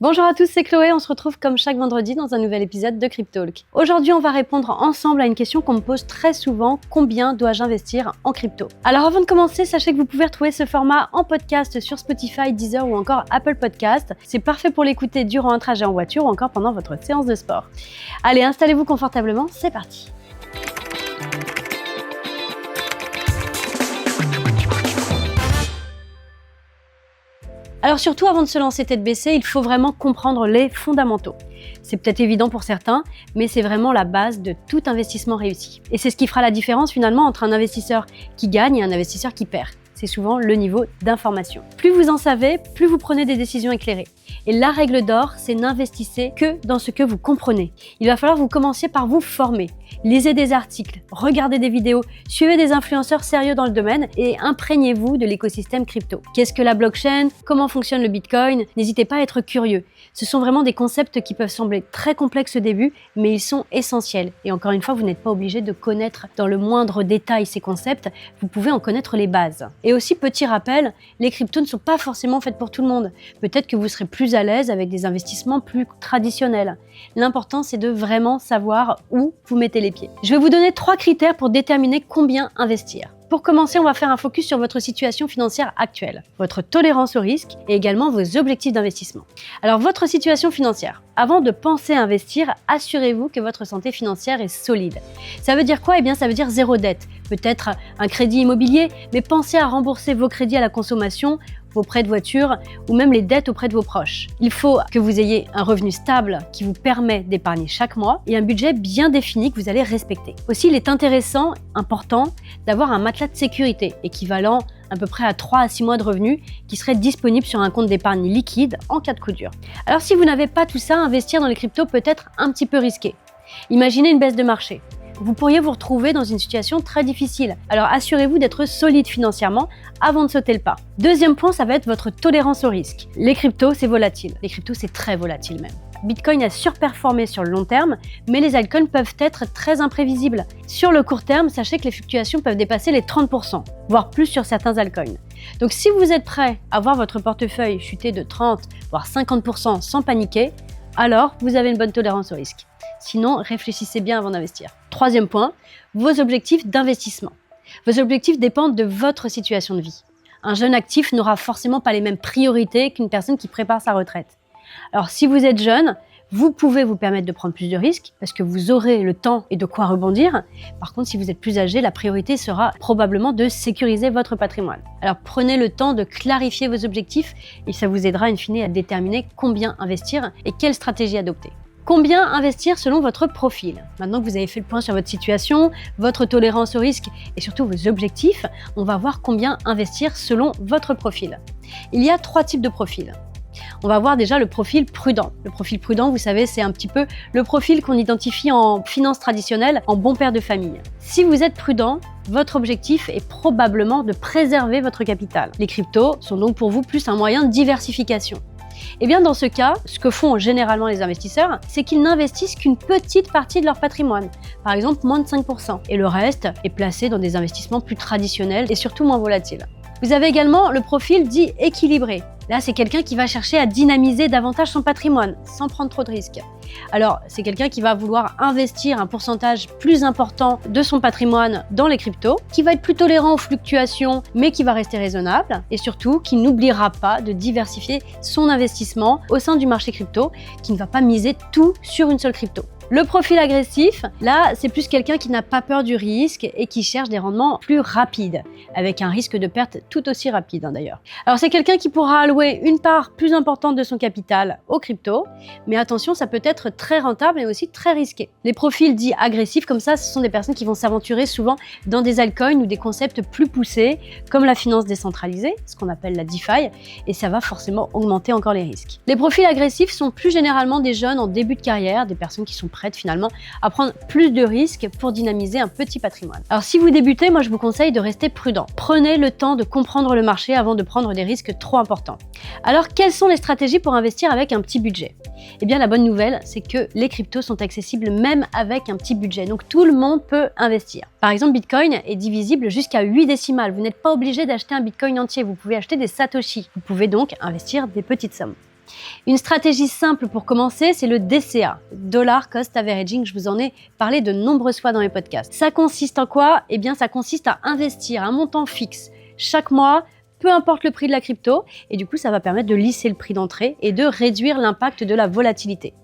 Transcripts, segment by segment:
Bonjour à tous, c'est Chloé, on se retrouve comme chaque vendredi dans un nouvel épisode de Cryptalk. Aujourd'hui, on va répondre ensemble à une question qu'on me pose très souvent, combien dois-je investir en crypto? Alors avant de commencer, sachez que vous pouvez retrouver ce format en podcast sur Spotify, Deezer ou encore Apple Podcast. C'est parfait pour l'écouter durant un trajet en voiture ou encore pendant votre séance de sport. Allez, installez-vous confortablement, c'est parti. Alors surtout, avant de se lancer tête baissée, il faut vraiment comprendre les fondamentaux. C'est peut-être évident pour certains, mais c'est vraiment la base de tout investissement réussi. Et c'est ce qui fera la différence finalement entre un investisseur qui gagne et un investisseur qui perd. C'est souvent le niveau d'information. Plus vous en savez, plus vous prenez des décisions éclairées. Et la règle d'or, c'est n'investissez que dans ce que vous comprenez. Il va falloir que vous commenciez par vous former. Lisez des articles, regardez des vidéos, suivez des influenceurs sérieux dans le domaine et imprégnez-vous de l'écosystème crypto. Qu'est-ce que la blockchain? Comment fonctionne le Bitcoin? N'hésitez pas à être curieux. Ce sont vraiment des concepts qui peuvent sembler très complexes au début, mais ils sont essentiels. Et encore une fois, vous n'êtes pas obligé de connaître dans le moindre détail ces concepts, vous pouvez en connaître les bases. Et aussi, petit rappel, les cryptos ne sont pas forcément faites pour tout le monde. Peut-être que vous serez plus à l'aise avec des investissements plus traditionnels. L'important, c'est de vraiment savoir où vous mettez les pieds. Je vais vous donner 3 critères pour déterminer combien investir. Pour commencer, on va faire un focus sur votre situation financière actuelle, votre tolérance au risque et également vos objectifs d'investissement. Alors, votre situation financière. Avant de penser à investir, assurez-vous que votre santé financière est solide. Ça veut dire quoi? Eh bien, ça veut dire zéro dette. Peut-être un crédit immobilier, mais pensez à rembourser vos crédits à la consommation, vos prêts de voiture ou même les dettes auprès de vos proches. Il faut que vous ayez un revenu stable qui vous permet d'épargner chaque mois et un budget bien défini que vous allez respecter. Aussi, il est intéressant, important, d'avoir un matelas de sécurité équivalent à peu près à 3 à 6 mois de revenus qui serait disponible sur un compte d'épargne liquide en cas de coup dur. Alors si vous n'avez pas tout ça, investir dans les cryptos peut être un petit peu risqué. Imaginez une baisse de marché. Vous pourriez vous retrouver dans une situation très difficile. Alors assurez-vous d'être solide financièrement avant de sauter le pas. Deuxième point, ça va être votre tolérance au risque. Les cryptos, c'est volatile. Les cryptos, c'est très volatile même. Bitcoin a surperformé sur le long terme, mais les altcoins peuvent être très imprévisibles. Sur le court terme, sachez que les fluctuations peuvent dépasser les 30%, voire plus sur certains altcoins. Donc si vous êtes prêt à voir votre portefeuille chuter de 30, voire 50% sans paniquer, alors vous avez une bonne tolérance au risque. Sinon, réfléchissez bien avant d'investir. Troisième point, vos objectifs d'investissement. Vos objectifs dépendent de votre situation de vie. Un jeune actif n'aura forcément pas les mêmes priorités qu'une personne qui prépare sa retraite. Alors si vous êtes jeune, vous pouvez vous permettre de prendre plus de risques parce que vous aurez le temps et de quoi rebondir. Par contre, si vous êtes plus âgé, la priorité sera probablement de sécuriser votre patrimoine. Alors prenez le temps de clarifier vos objectifs et ça vous aidera in fine à déterminer combien investir et quelle stratégie adopter. Combien investir selon votre profil? Maintenant que vous avez fait le point sur votre situation, votre tolérance au risque et surtout vos objectifs, on va voir combien investir selon votre profil. Il y a 3 types de profils. On va voir déjà le profil prudent. Le profil prudent, vous savez, c'est un petit peu le profil qu'on identifie en finance traditionnelle, en bon père de famille. Si vous êtes prudent, votre objectif est probablement de préserver votre capital. Les cryptos sont donc pour vous plus un moyen de diversification. Et bien dans ce cas, ce que font généralement les investisseurs, c'est qu'ils n'investissent qu'une petite partie de leur patrimoine, par exemple moins de 5%, et le reste est placé dans des investissements plus traditionnels et surtout moins volatiles. Vous avez également le profil dit équilibré. Là, c'est quelqu'un qui va chercher à dynamiser davantage son patrimoine, sans prendre trop de risques. Alors, c'est quelqu'un qui va vouloir investir un pourcentage plus important de son patrimoine dans les cryptos, qui va être plus tolérant aux fluctuations, mais qui va rester raisonnable, et surtout, qui n'oubliera pas de diversifier son investissement au sein du marché crypto, qui ne va pas miser tout sur une seule crypto. Le profil agressif, là, c'est plus quelqu'un qui n'a pas peur du risque et qui cherche des rendements plus rapides, avec un risque de perte tout aussi rapide d'ailleurs. Alors c'est quelqu'un qui pourra allouer une part plus importante de son capital aux cryptos, mais attention, ça peut être très rentable et aussi très risqué. Les profils dits agressifs comme ça, ce sont des personnes qui vont s'aventurer souvent dans des altcoins ou des concepts plus poussés, comme la finance décentralisée, ce qu'on appelle la DeFi, et ça va forcément augmenter encore les risques. Les profils agressifs sont plus généralement des jeunes en début de carrière, des personnes qui sont prêtes finalement à prendre plus de risques pour dynamiser un petit patrimoine. Alors si vous débutez, moi je vous conseille de rester prudent. Prenez le temps de comprendre le marché avant de prendre des risques trop importants. Alors quelles sont les stratégies pour investir avec un petit budget? Eh bien la bonne nouvelle, c'est que les cryptos sont accessibles même avec un petit budget, donc tout le monde peut investir. Par exemple, Bitcoin est divisible jusqu'à 8 décimales. Vous n'êtes pas obligé d'acheter un Bitcoin entier, vous pouvez acheter des Satoshi. Vous pouvez donc investir des petites sommes. Une stratégie simple pour commencer, c'est le DCA, Dollar Cost Averaging. Je vous en ai parlé de nombreuses fois dans mes podcasts. Ça consiste en quoi? Eh bien, ça consiste à investir un montant fixe chaque mois, peu importe le prix de la crypto, et du coup, ça va permettre de lisser le prix d'entrée et de réduire l'impact de la volatilité.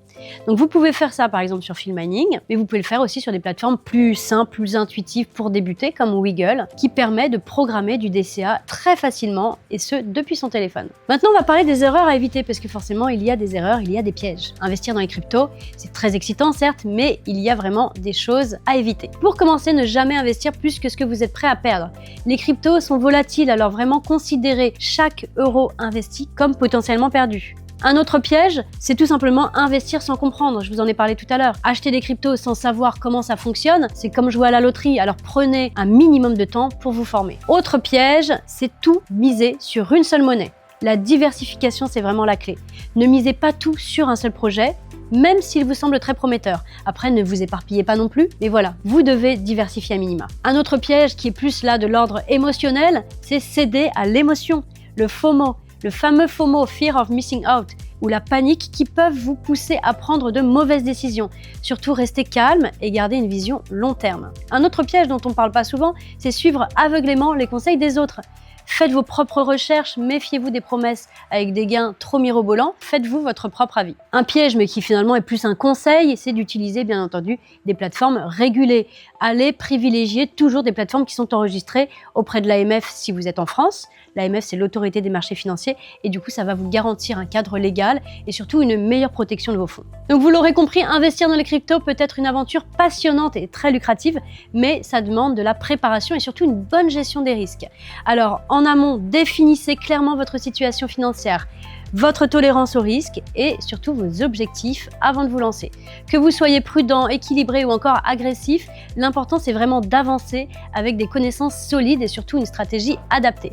Donc vous pouvez faire ça par exemple sur Filmining, mais vous pouvez le faire aussi sur des plateformes plus simples, plus intuitives pour débuter comme Wiggle, qui permet de programmer du DCA très facilement et ce depuis son téléphone. Maintenant on va parler des erreurs à éviter parce que forcément il y a des erreurs, il y a des pièges. Investir dans les cryptos, c'est très excitant certes, mais il y a vraiment des choses à éviter. Pour commencer, ne jamais investir plus que ce que vous êtes prêt à perdre. Les cryptos sont volatiles, alors vraiment considérez chaque euro investi comme potentiellement perdu. Un autre piège, c'est tout simplement investir sans comprendre. Je vous en ai parlé tout à l'heure. Acheter des cryptos sans savoir comment ça fonctionne, c'est comme jouer à la loterie. Alors prenez un minimum de temps pour vous former. Autre piège, c'est tout miser sur une seule monnaie. La diversification, c'est vraiment la clé. Ne misez pas tout sur un seul projet, même s'il vous semble très prometteur. Après, ne vous éparpillez pas non plus, mais voilà, vous devez diversifier à minima. Un autre piège qui est plus là de l'ordre émotionnel, c'est céder à l'émotion, le FOMO. Le fameux FOMO, Fear of Missing Out, ou la panique qui peuvent vous pousser à prendre de mauvaises décisions. Surtout restez calme et gardez une vision long terme. Un autre piège dont on ne parle pas souvent, c'est suivre aveuglément les conseils des autres. Faites vos propres recherches, méfiez-vous des promesses avec des gains trop mirobolants, faites-vous votre propre avis. Un piège, mais qui finalement est plus un conseil, c'est d'utiliser bien entendu des plateformes régulées. Allez privilégier toujours des plateformes qui sont enregistrées auprès de l'AMF si vous êtes en France. L'AMF, c'est l'autorité des marchés financiers et du coup, ça va vous garantir un cadre légal et surtout une meilleure protection de vos fonds. Donc vous l'aurez compris, investir dans les cryptos peut être une aventure passionnante et très lucrative, mais ça demande de la préparation et surtout une bonne gestion des risques. Alors, en amont, définissez clairement votre situation financière, votre tolérance au risque et surtout vos objectifs avant de vous lancer. Que vous soyez prudent, équilibré ou encore agressif, l'important c'est vraiment d'avancer avec des connaissances solides et surtout une stratégie adaptée.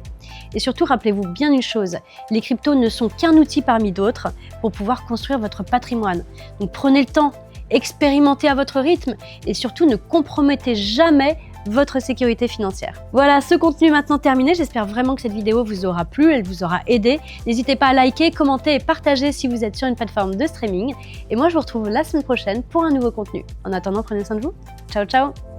Et surtout, rappelez-vous bien une chose, les cryptos ne sont qu'un outil parmi d'autres pour pouvoir construire votre patrimoine. Donc prenez le temps, expérimentez à votre rythme et surtout ne compromettez jamais votre sécurité financière. Voilà, ce contenu est maintenant terminé. J'espère vraiment que cette vidéo vous aura plu, elle vous aura aidé. N'hésitez pas à liker, commenter et partager si vous êtes sur une plateforme de streaming. Et moi, je vous retrouve la semaine prochaine pour un nouveau contenu. En attendant, prenez soin de vous. Ciao, ciao!